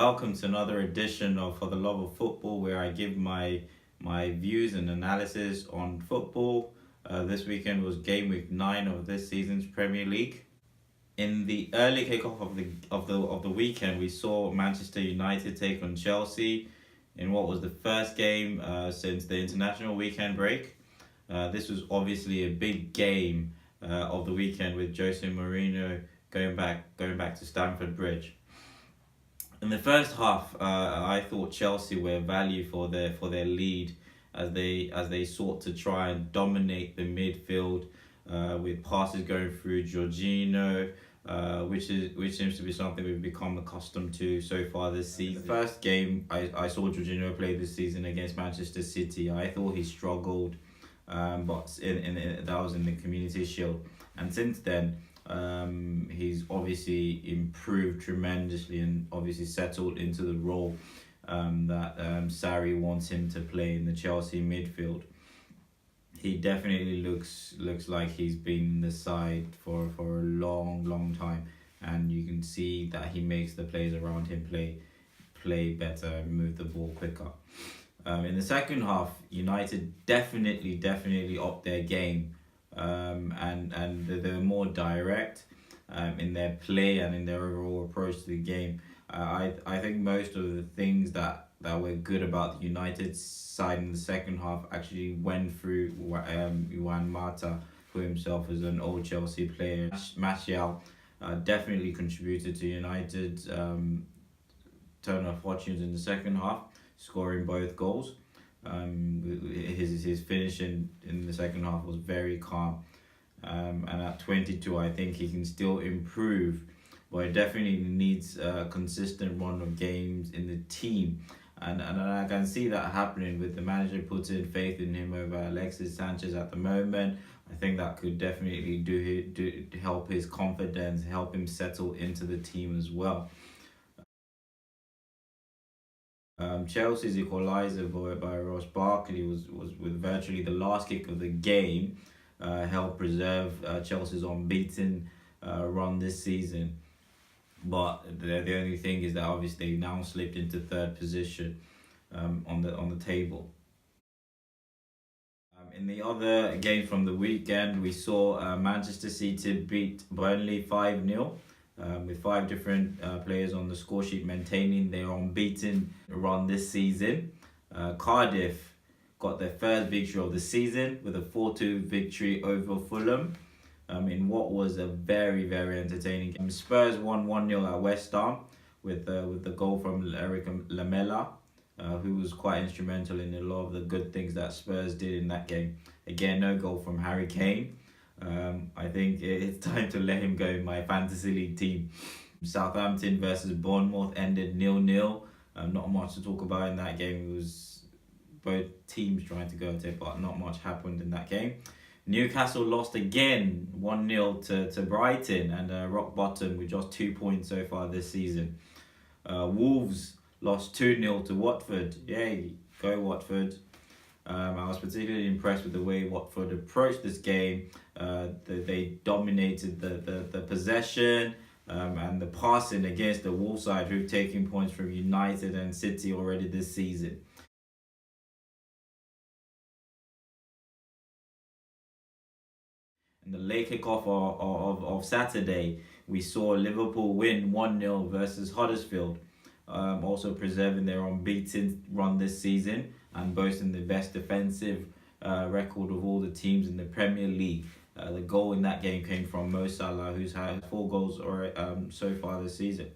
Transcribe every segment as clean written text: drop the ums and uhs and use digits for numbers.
welcome to another edition of For the Love of Football, where I give my views and analysis on football. This weekend was game week 9 of this season's Premier League. In the early kickoff of the weekend, we saw Manchester United take on Chelsea in what was the first game since the international weekend break. This was obviously a big game of the weekend with Jose Mourinho going back to Stamford Bridge. In the first half, I thought Chelsea were value for their lead as they sought to try and dominate the midfield with passes going through Jorginho, which seems to be something we've become accustomed to so far this season. The first game I saw Jorginho play this season against Manchester City, I thought he struggled, but that was in the Community Shield, and since then. He's obviously improved tremendously and obviously settled into the role that Sarri wants him to play in the Chelsea midfield. He definitely looks like he's been in the side for a long time, and you can see that he makes the players around him play better and move the ball quicker. In the second half, United definitely upped their game. And they were more direct in their play and in their overall approach to the game. I think most of the things that were good about the United side in the second half actually went through Juan Mata, who himself is an old Chelsea player. Martial definitely contributed to United's turn of fortunes in the second half, scoring both goals. His finishing in the second half was very calm, and at 22 I think he can still improve, but he definitely needs a consistent run of games in the team, and I can see that happening with the manager putting faith in him over Alexis Sanchez at the moment. I think that could definitely do help his confidence, help him settle into the team as well. Chelsea's equaliser by Ross Barkley was with virtually the last kick of the game, helped preserve Chelsea's unbeaten run this season. But the only thing is that obviously they now slipped into third position on the table. In the other game from the weekend, we saw Manchester City beat Burnley 5-0. With 5 different players on the score sheet maintaining their unbeaten run this season. Cardiff got their first victory of the season with a 4-2 victory over Fulham in what was a very entertaining game. Spurs won 1-0 at West Ham with the goal from Eric Lamela, who was quite instrumental in a lot of the good things that Spurs did in that game. Again, no goal from Harry Kane. I think it's time to let him go in my fantasy league team. Southampton versus Bournemouth ended 0-0. Not much to talk about in that game. It was both teams trying to go at it, but not much happened in that game. Newcastle lost again 1-0 to Brighton, and rock bottom with just 2 points so far this season. Wolves lost 2-0 to Watford. Yay, go Watford. I was particularly impressed with the way Watford approached this game. They dominated the possession and the passing against the Wolves side, who've taken points from United and City already this season. In the late kickoff of Saturday, we saw Liverpool win 1-0 versus Huddersfield, also preserving their unbeaten run this season and boasting the best defensive record of all the teams in the Premier League. The goal in that game came from Mo Salah, who's had 4 goals so far this season.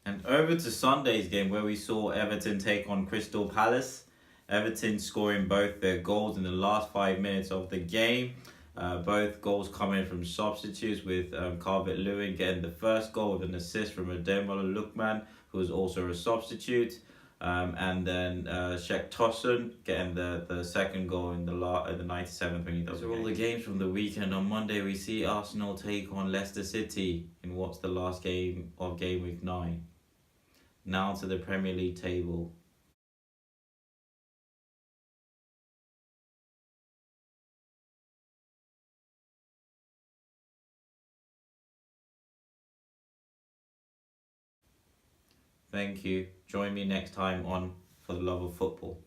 And over to Sunday's game, where we saw Everton take on Crystal Palace. Everton scoring both their goals in the last 5 minutes of the game. Both goals coming from substitutes, with Calvert-Lewin getting the first goal with an assist from Ademola Lookman, who was also a substitute. And then Sheikh Tosun getting the second goal in the 97th minute. Those are all the games from the weekend. On Monday, we see Arsenal take on Leicester City in what's the last game of game week 9. Now to the Premier League table. Thank you. Join me next time on For the Love of Football.